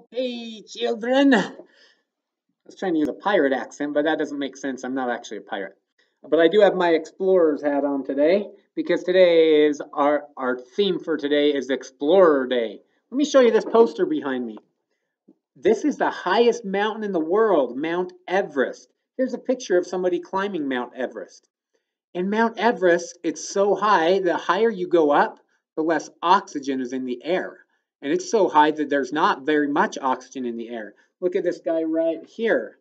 Okay, children. I was trying to use a pirate accent, but that doesn't make sense. I'm not actually a pirate. But I do have my explorer's hat on today because today is our theme for today is Explorer Day. Let me show you this poster behind me. This is the highest mountain in the world, Mount Everest. Here's a picture of somebody climbing Mount Everest. In Mount Everest, it's so high, the higher you go up, the less oxygen is in the air. And it's so high that there's not very much oxygen in the air. Look at this guy right here.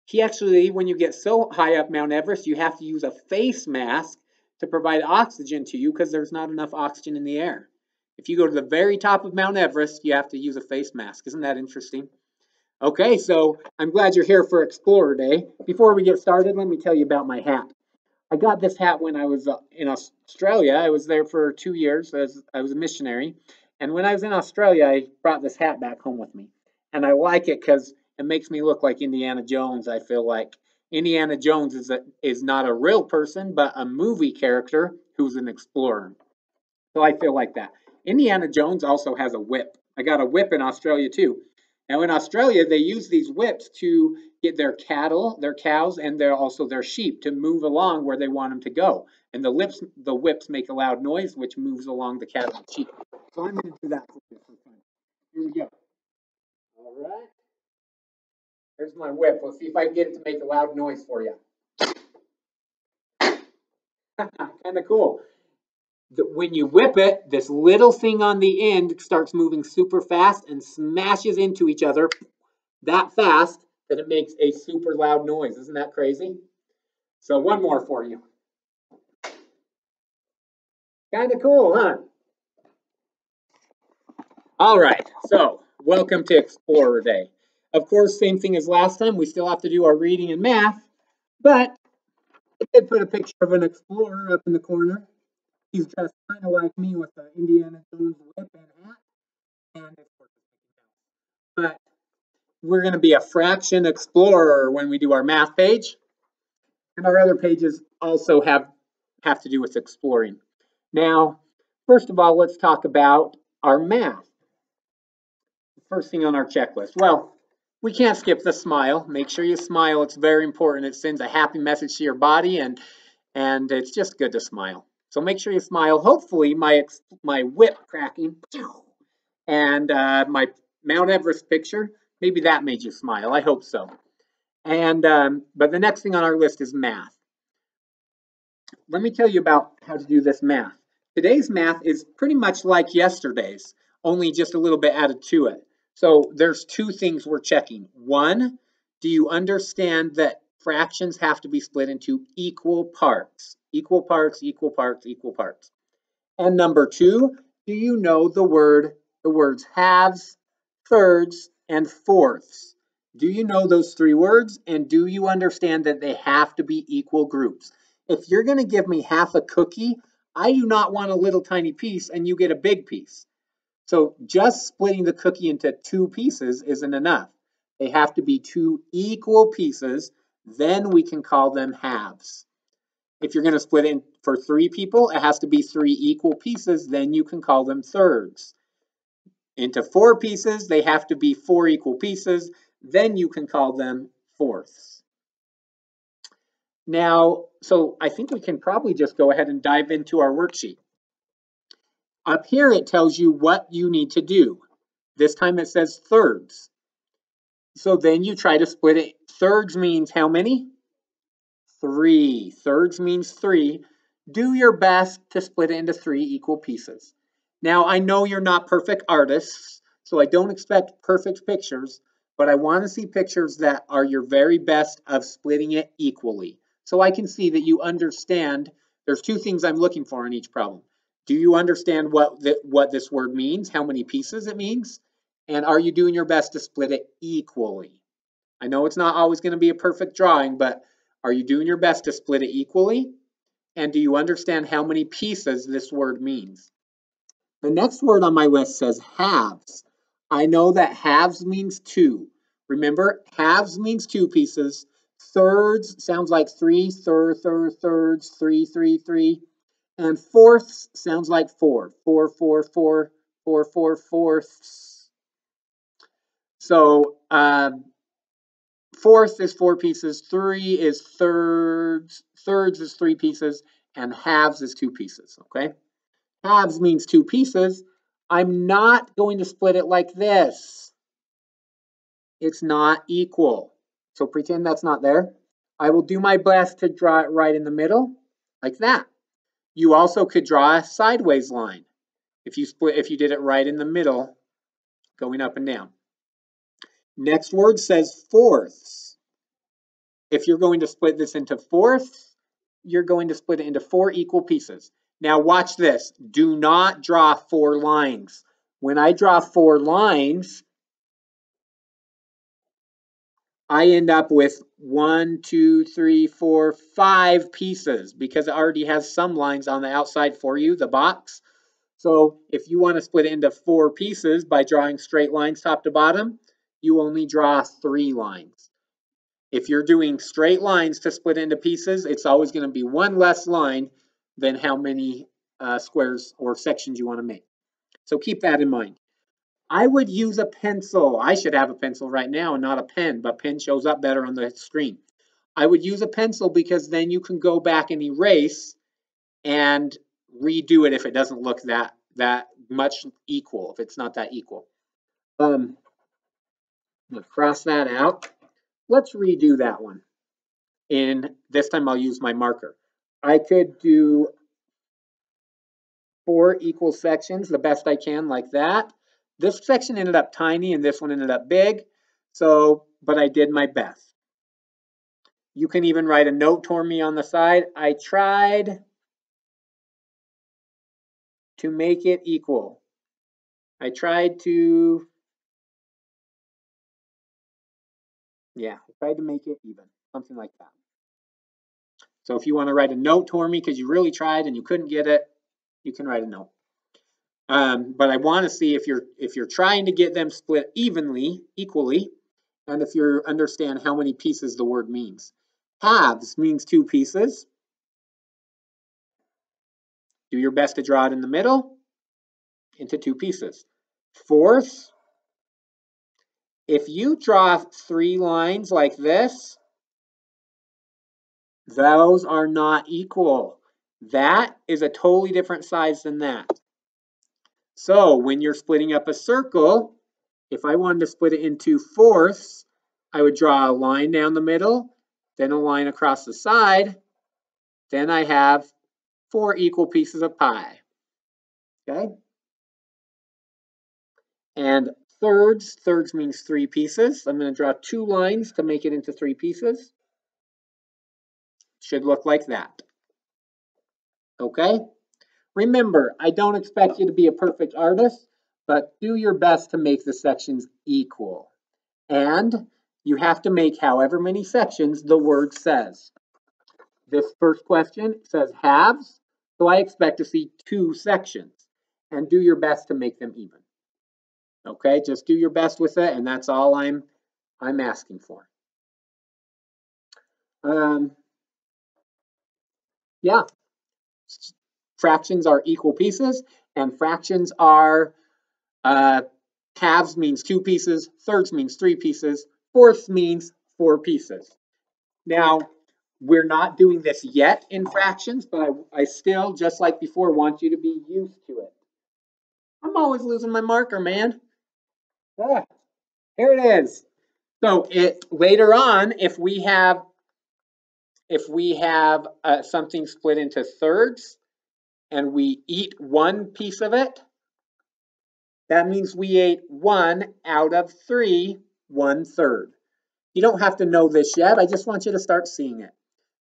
He actually, when you get so high up Mount Everest, you have to use a face mask to provide oxygen to you because there's not enough oxygen in the air. If you go to the very top of Mount Everest, you have to use a face mask. Isn't that interesting? Okay, so I'm glad you're here for Explorer Day. Before we get started, let me tell you about my hat. I got this hat when I was in Australia. I was there for 2 years as I was a missionary. And when I was in Australia, I brought this hat back home with me. And I like it because it makes me look like Indiana Jones. I feel like Indiana Jones is not a real person, but a movie character who's an explorer. So I feel like that. Indiana Jones also has a whip. I got a whip in Australia too. Now in Australia, they use these whips to get their cattle, their cows, and also their sheep to move along where they want them to go. And the whips make a loud noise, which moves along the cattle and sheep. So I'm going to do that for you for fun. Here we go. All right. Here's my whip. Let's see if I can get it to make a loud noise for you. Kind of cool. When you whip it, this little thing on the end starts moving super fast and smashes into each other that fast that it makes a super loud noise. Isn't that crazy? So one more for you. Kind of cool, huh? All right, so welcome to Explorer Day. Of course, same thing as last time. We still have to do our reading and math, but I did put a picture of an explorer up in the corner. He's dressed kind of like me with the Indiana Jones whip and hat, and of course, but we're going to be a fraction explorer when we do our math page. And our other pages also have to do with exploring. Now, first of all, let's talk about our math. First thing on our checklist. Well, we can't skip the smile. Make sure you smile. It's very important. It sends a happy message to your body, and it's just good to smile. So make sure you smile. Hopefully, my whip cracking and my Mount Everest picture, maybe that made you smile. I hope so. And but the next thing on our list is math. Let me tell you about how to do this math. Today's math is pretty much like yesterday's, only just a little bit added to it. So there's two things we're checking. One, do you understand that fractions have to be split into equal parts? Equal parts, equal parts, equal parts. And number two, do you know the words halves, thirds, and fourths? Do you know those three words? And do you understand that they have to be equal groups? If you're going to give me half a cookie, I do not want a little tiny piece and you get a big piece. So just splitting the cookie into two pieces isn't enough. They have to be two equal pieces, then we can call them halves. If you're going to split it for three people, it has to be three equal pieces, then you can call them thirds. Into four pieces, they have to be four equal pieces, then you can call them fourths. Now, so I think we can probably just go ahead and dive into our worksheet. Up here, it tells you what you need to do. This time it says thirds. So then you try to split it. Thirds means how many? Three. Thirds means three. Do your best to split it into three equal pieces. Now, I know you're not perfect artists, so I don't expect perfect pictures, but I want to see pictures that are your very best of splitting it equally. So I can see that you understand. There's two things I'm looking for in each problem. Do you understand what this word means, how many pieces it means? And are you doing your best to split it equally? I know it's not always going to be a perfect drawing, but are you doing your best to split it equally? And do you understand how many pieces this word means? The next word on my list says halves. I know that halves means two. Remember, halves means two pieces. Thirds sounds like three, thirds, three, three, three. And fourths sounds like four, four, fourths. So fourth is 4 pieces, 3 is thirds, thirds is 3 pieces, and halves is 2 pieces, okay? Halves means 2 pieces. I'm not going to split it like this. It's not equal. So pretend that's not there. I will do my best to draw it right in the middle, like that. You also could draw a sideways line if you did it right in the middle, going up and down. Next word says fourths. If you're going to split this into fourths, you're going to split it into 4 equal pieces. Now watch this. Do not draw 4 lines. When I draw 4 lines, I end up with 1, 2, 3, 4, 5 pieces because it already has some lines on the outside for you, the box. So if you want to split it into 4 pieces by drawing straight lines top to bottom, you only draw 3 lines. If you're doing straight lines to split into pieces, it's always going to be 1 less line than how many squares or sections you want to make. So keep that in mind. I would use a pencil. I should have a pencil right now and not a pen, but pen shows up better on the screen. I would use a pencil because then you can go back and erase and redo it if it doesn't look that much equal, if it's not that equal. I'm gonna cross that out. Let's redo that one. And this time I'll use my marker. I could do 4 equal sections the best I can like that. This section ended up tiny and this one ended up big. So, but I did my best. You can even write a note for me on the side. I tried to make it equal. I tried to, yeah, I tried to make it even, something like that. So if you want to write a note for me because you really tried and you couldn't get it, you can write a note. But I want to see if you're trying to get them split equally, and if you understand how many pieces the word means. Halves means 2 pieces. Do your best to draw it in the middle into 2 pieces. Fourths, if you draw 3 lines like this, those are not equal. That is a totally different size than that. So when you're splitting up a circle, if I wanted to split it into fourths, I would draw a line down the middle, then a line across the side, then I have 4 equal pieces of pie. Okay? And thirds means 3 pieces. I'm going to draw 2 lines to make it into 3 pieces. Should look like that. Okay? Remember, I don't expect you to be a perfect artist, but do your best to make the sections equal. And you have to make however many sections the word says. This first question says halves, so I expect to see 2 sections. And do your best to make them even. Okay, just do your best with it, and that's all I'm asking for. Yeah, fractions are equal pieces, and fractions are halves means 2 pieces, thirds means 3 pieces, fourths means 4 pieces. Now, we're not doing this yet in fractions, but I still, just like before, want you to be used to it. I'm always losing my marker, man. Ah, here it is. So later on, if we have something split into thirds and we eat 1 piece of it, that means we ate 1 out of 3, 1/3. You don't have to know this yet. I just want you to start seeing it.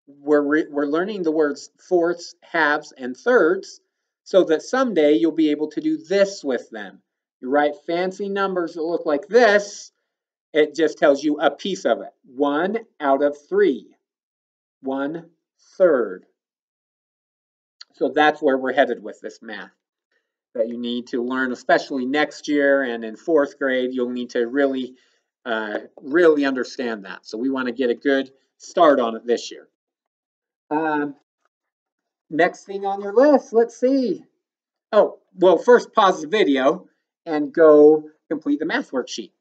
We're learning the words fourths, halves, and thirds so that someday you'll be able to do this with them. You write fancy numbers that look like this. It just tells you a piece of it. 1 out of 3, 1/3. So that's where we're headed with this math that you need to learn, especially next year and in 4th grade. You'll need to really understand that. So we want to get a good start on it this year. Next thing on your list, let's see. Oh, well, first pause the video and go complete the math worksheet.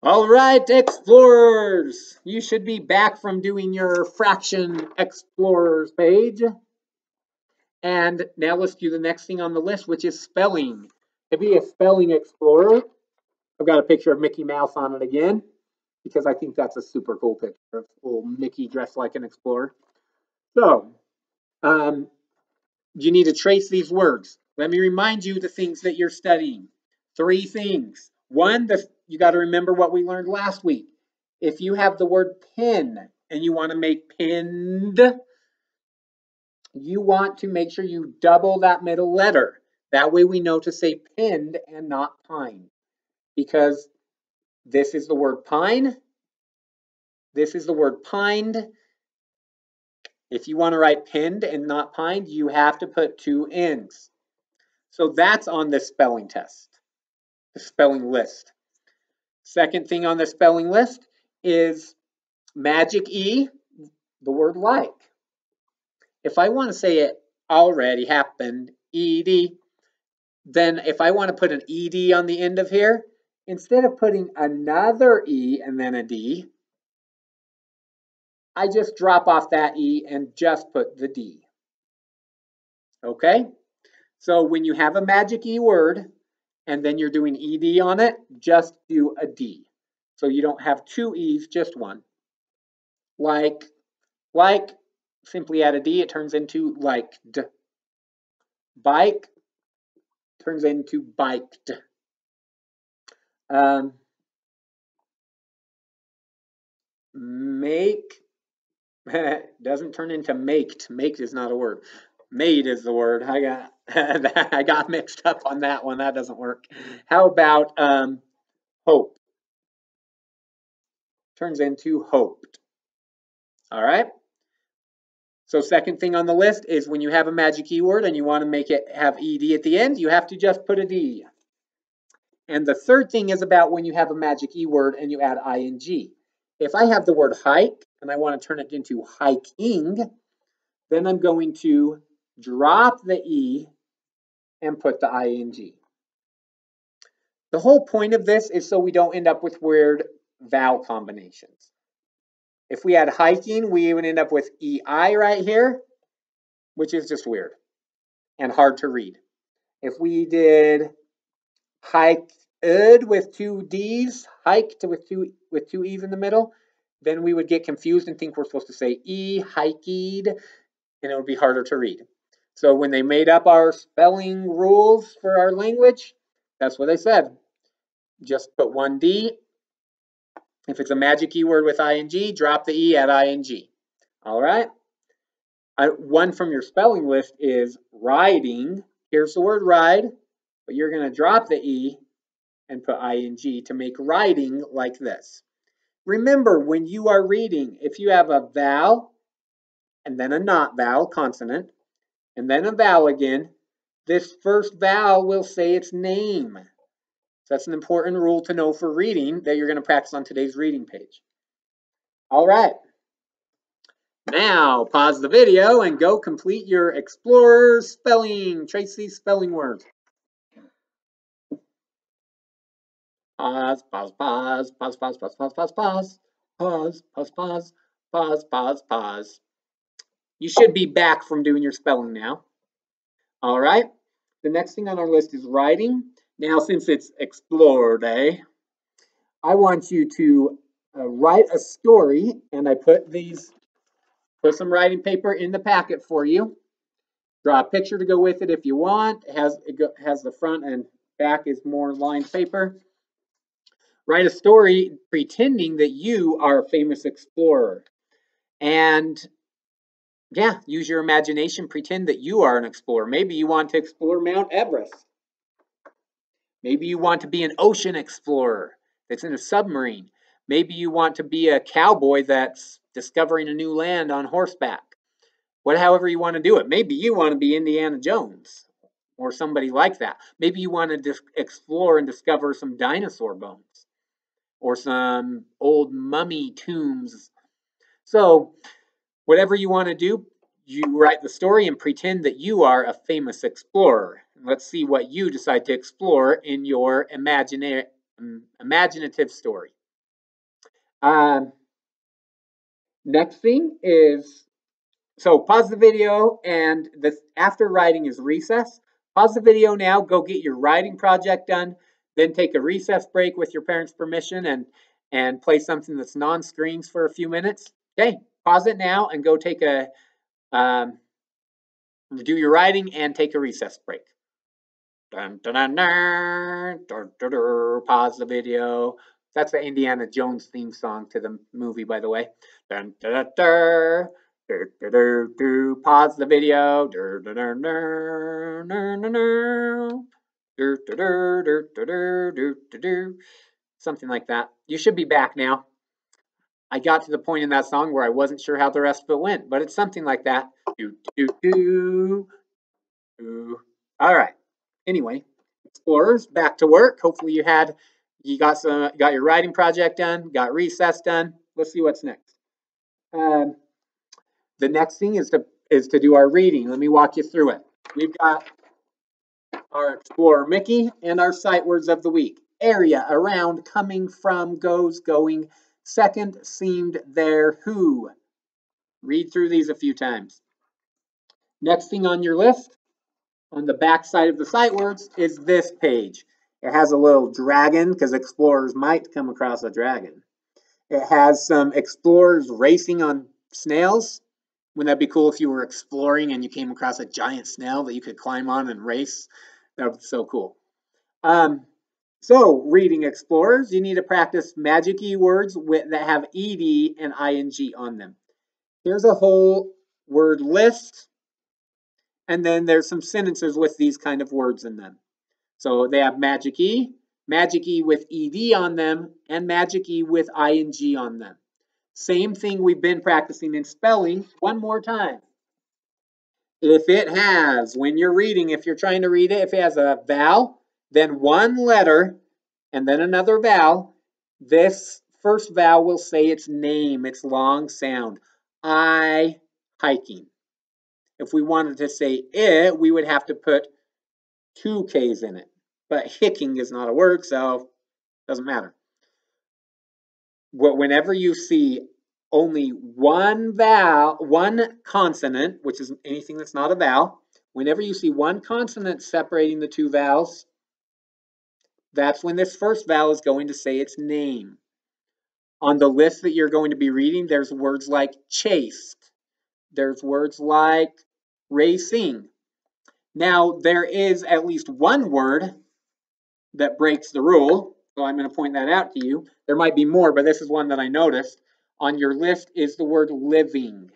All right, explorers, you should be back from doing your fraction explorers page. And now let's do the next thing on the list, which is spelling. To be a spelling explorer, I've got a picture of Mickey Mouse on it again, because I think that's a super cool picture of little Mickey dressed like an explorer. So, you need to trace these words. Let me remind you the things that you're studying. 3 things. One, you got to remember what we learned last week. If you have the word pin and you want to make pinned, you want to make sure you double that middle letter. That way we know to say pinned and not pine. Because this is the word pine. This is the word pined. If you want to write pinned and not pined, you have to put 2 N's. So that's on the spelling test, the spelling list. Second thing on the spelling list is magic E, the word like. If I want to say it already happened, ED, then if I want to put an ED on the end of here, instead of putting another E and then a D, I just drop off that E and just put the D. Okay? So when you have a magic E word and then you're doing ED on it, just do a D. So you don't have 2 E's, just one. Like, simply add a D, it turns into liked. Bike turns into biked. Make doesn't turn into maked. Maked is not a word. Made is the word. I got mixed up on that one. That doesn't work. How about hope? Turns into hoped. All right. So second thing on the list is when you have a magic keyword and you want to make it have ED at the end, you have to just put a D. And the third thing is about when you have a magic E word and you add ing. If I have the word hike and I want to turn it into hiking, then I'm going to drop the E and put the ing. The whole point of this is so we don't end up with weird vowel combinations. If we had hiking, we would end up with EI right here, which is just weird and hard to read. If we did hiked with 2 D's, hiked with two E's in the middle, then we would get confused and think we're supposed to say E, hiked, and it would be harder to read. So when they made up our spelling rules for our language, that's what they said. Just put 1 D. If it's a magic keyword with ing, drop the E at ing. All right. One from your spelling list is riding. Here's the word ride, but you're going to drop the E and put ing to make riding like this. Remember, when you are reading, if you have a vowel and then a not vowel, consonant, and then a vowel again, this first vowel will say its name. So that's an important rule to know for reading that you're going to practice on today's reading page. All right. Now, pause the video and go complete your Explorer spelling. Trace these spelling words. Pause, pause, pause, pause, pause, pause, pause, pause, pause, pause, pause, pause, pause, pause, pause. You should be back from doing your spelling now. All right. The next thing on our list is writing. Now, since it's Explorer Day, I want you to write a story, and I put some writing paper in the packet for you. Draw a picture to go with it if you want. It has the front and back is more lined paper. Write a story pretending that you are a famous explorer. And yeah, use your imagination. Pretend that you are an explorer. Maybe you want to explore Mount Everest. Maybe you want to be an ocean explorer that's in a submarine. Maybe you want to be a cowboy that's discovering a new land on horseback. However you want to do it. Maybe you want to be Indiana Jones or somebody like that. Maybe you want to explore and discover some dinosaur bones or some old mummy tombs. So whatever you want to do, you write the story and pretend that you are a famous explorer. Let's see what you decide to explore in your imaginative story. Next thing is, so pause the video, and the after writing is recess. Pause the video now, go get your writing project done, then take a recess break with your parents' permission and play something that's non-screens for a few minutes. Okay, pause it now and go take a do your writing and take a recess break. Dun, dun, dun, dun, dun, dun, dun, pause the video. That's the Indiana Jones theme song to the movie, by the way. Dun, dun, dun, dun. Pause the video. Something like that. You should be back now. I got to the point in that song where I wasn't sure how the rest of it went, but it's something like that. All right. Anyway, explorers, back to work. Hopefully you got your writing project done, got recess done. Let's see what's next. The next thing is to do our reading. Let me walk you through it. We've got our Explorer Mickey and our sight words of the week. Area, around, coming from, goes, going. Second, seemed, there, who. Read through these a few times. Next thing on your list, on the back side of the sight words, is this page. It has a little dragon, because explorers might come across a dragon. It has some explorers racing on snails. Wouldn't that be cool if you were exploring and you came across a giant snail that you could climb on and race? That would be so cool. So, reading explorers, you need to practice magic-y words that have ed and ing on them. Here's a whole word list, and then there's some sentences with these kind of words in them. So they have magic-y with ed on them, and magic-y with ing on them. Same thing we've been practicing in spelling. One more time. If it has, when you're reading, if you're trying to read it, if it has a vowel, then one letter, and then another vowel, this first vowel will say its name, its long sound. I, hiking. If we wanted to say it, we would have to put 2 K's in it. But hicking is not a word, so it doesn't matter. Whenever you see only one vowel, one consonant, which is anything that's not a vowel, whenever you see one consonant separating the 2 vowels, that's when this first vowel is going to say its name. On the list that you're going to be reading, there's words like chased. There's words like racing. Now, there is at least one word that breaks the rule, so I'm going to point that out to you. There might be more, but this is one that I noticed. On your list is the word living.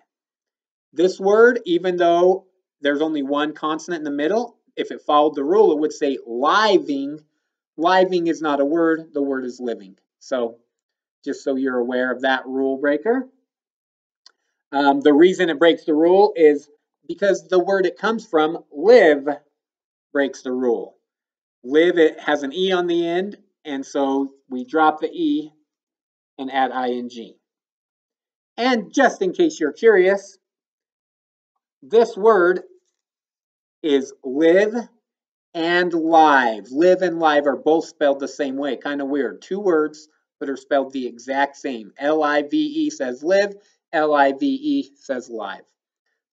This word, even though there's only one consonant in the middle, if it followed the rule, it would say living. Living is not a word, the word is living. So just so you're aware of that rule breaker. The reason it breaks the rule is because the word it comes from, live, breaks the rule. Live, it has an E on the end, and so we drop the E and add ing. And just in case you're curious, this word is live and live. Live and live are both spelled the same way. Kind of weird. 2 words, but are spelled the exact same. L-I-V-E says live, L-I-V-E says live.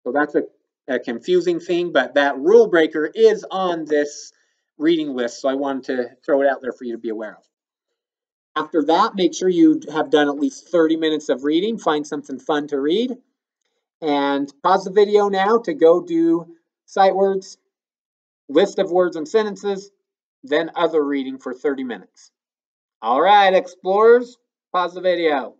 So that's a confusing thing, but that rule breaker is on this reading list, so I wanted to throw it out there for you to be aware of. After that, make sure you have done at least 30 minutes of reading. Find something fun to read. And pause the video now to go do sight words, list of words and sentences, then other reading for 30 minutes. All right, explorers, pause the video.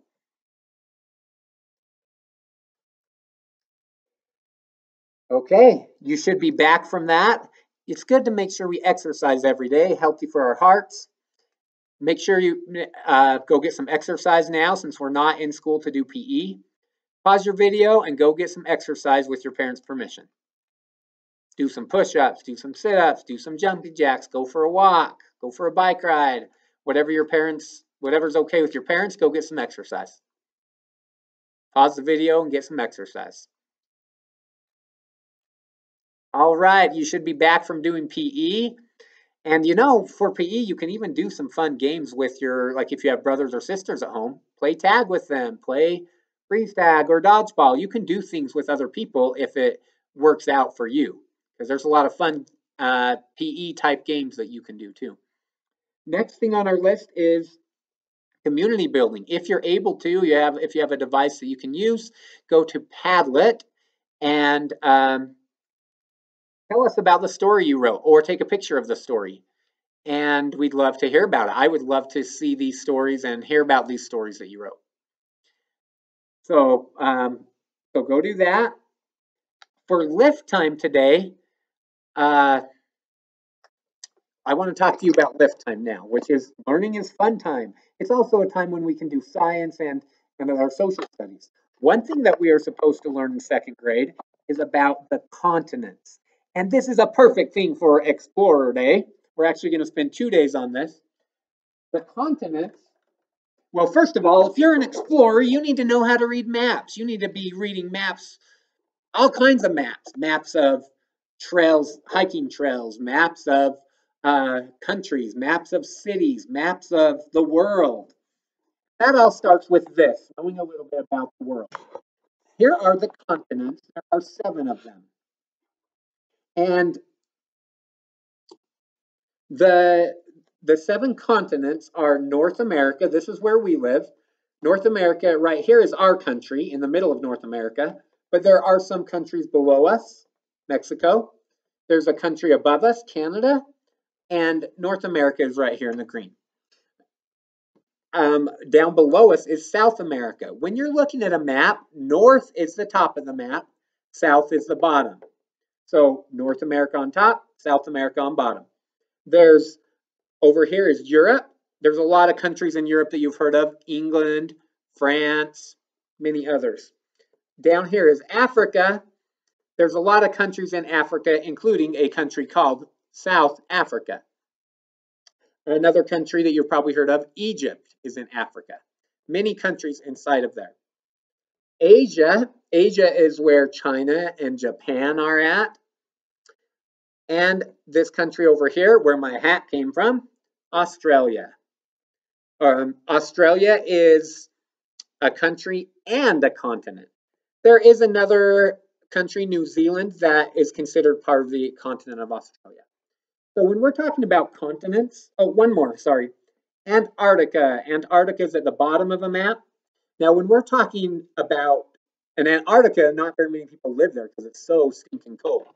Okay, you should be back from that. It's good to make sure we exercise every day, healthy for our hearts. Make sure you go get some exercise now since we're not in school to do PE. Pause your video and go get some exercise with your parents' permission. Do some push-ups, do some sit-ups, do some jumping jacks, go for a walk, go for a bike ride. Whatever's okay with your parents, go get some exercise. Pause the video and get some exercise. All right, you should be back from doing PE. And for PE, you can even do some fun games with like if you have brothers or sisters at home, play tag with them, play freeze tag or dodgeball. You can do things with other people if it works out for you, because there's a lot of fun PE type games that you can do too. Next thing on our list is community building. If you're able to, if you have a device that you can use, go to Padlet and tell us about the story you wrote, or take a picture of the story. And we'd love to hear about it. I would love to see these stories and hear about these stories that you wrote. So go do that. For lift time today, I want to talk to you about lift time now, which is learning is fun time. It's also a time when we can do science and our social studies. One thing that we are supposed to learn in second grade is about the continents. And this is a perfect thing for Explorer Day. We're actually going to spend 2 days on this. The continents. Well, first of all, if you're an explorer, you need to know how to read maps. You need to be reading maps, all kinds of maps. Maps of trails, hiking trails, maps of countries, maps of cities, maps of the world. That all starts with this, knowing a little bit about the world. Here are the continents. There are 7 of them. And the 7 continents are North America. This is where we live. North America right here is our country in the middle of North America, but there are some countries below us, Mexico. There's a country above us, Canada, and North America is right here in the green. Down below us is South America. When you're looking at a map, north is the top of the map, south is the bottom. So North America on top, South America on bottom. There's over here is Europe. There's a lot of countries in Europe that you've heard of. England, France, many others. Down here is Africa. There's a lot of countries in Africa, including a country called South Africa. Another country that you've probably heard of, Egypt, is in Africa. Many countries inside of there. Asia is where China and Japan are at. And this country over here, where my hat came from, Australia. Australia is a country and a continent. There is another country, New Zealand, that is considered part of the continent of Australia. So when we're talking about continents, one more, sorry. Antarctica. Antarctica is at the bottom of a map. Now, when we're talking about Antarctica, not very many people live there because it's so stinking cold.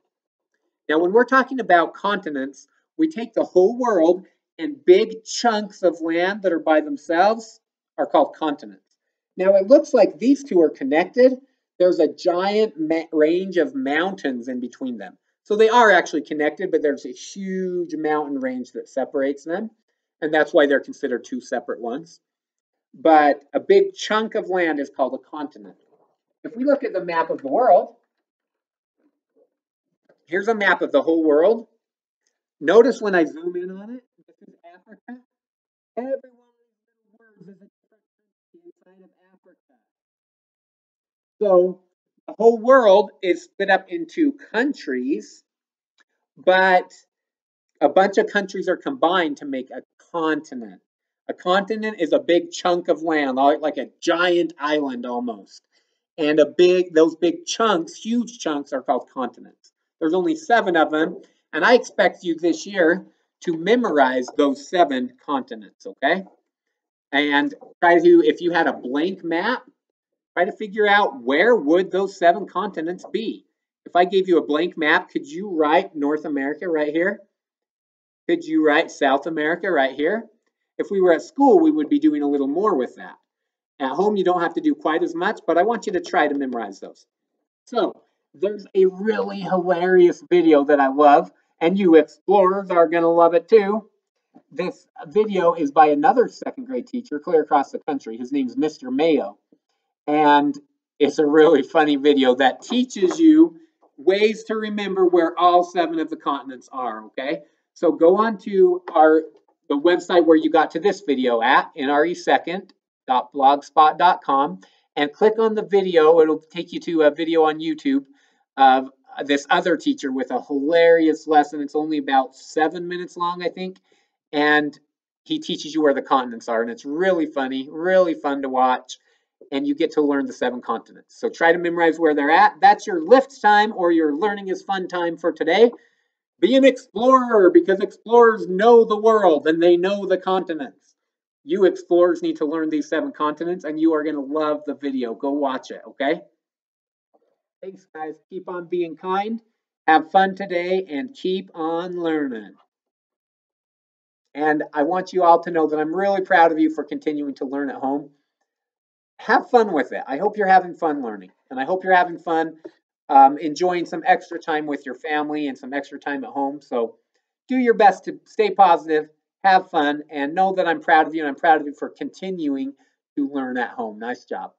Now, when we're talking about continents, we take the whole world, and big chunks of land that are by themselves are called continents. Now, it looks like these two are connected. There's a giant range of mountains in between them. So they are actually connected, but there's a huge mountain range that separates them. And that's why they're considered two separate ones. But a big chunk of land is called a continent. If we look at the map of the world, here's a map of the whole world. Notice when I zoom in on it, this is Africa. Every one of these little words is a different country inside of Africa. So the whole world is split up into countries, but a bunch of countries are combined to make a continent. A continent is a big chunk of land, like a giant island almost. And those big chunks, huge chunks, are called continents. There's only 7 of them, and I expect you this year to memorize those 7 continents, okay? And try to, if you had a blank map, try to figure out where would those 7 continents be. If I gave you a blank map, could you write North America right here? Could you write South America right here? If we were at school, we would be doing a little more with that. At home, you don't have to do quite as much, but I want you to try to memorize those. So there's a really hilarious video that I love, and you explorers are going to love it too. This video is by another second grade teacher clear across the country. His name's Mr. Mayo. And it's a really funny video that teaches you ways to remember where all 7 of the continents are, okay? So go on to the website where you got to this video at, nresecond.blogspot.com, and click on the video. It'll take you to a video on YouTube of this other teacher with a hilarious lesson. It's only about 7 minutes long, I think, and he teaches you where the continents are, and it's really funny, really fun to watch, and you get to learn the 7 continents. So try to memorize where they're at. That's your lift time or your learning is fun time for today. Be an explorer, because explorers know the world and they know the continents. You explorers need to learn these 7 continents, and you are going to love the video. Go watch it, okay? Thanks, guys. Keep on being kind. Have fun today and keep on learning. And I want you all to know that I'm really proud of you for continuing to learn at home. Have fun with it. I hope you're having fun learning, and I hope you're having fun enjoying some extra time with your family and some extra time at home. So do your best to stay positive, have fun, and know that I'm proud of you, and I'm proud of you for continuing to learn at home. Nice job.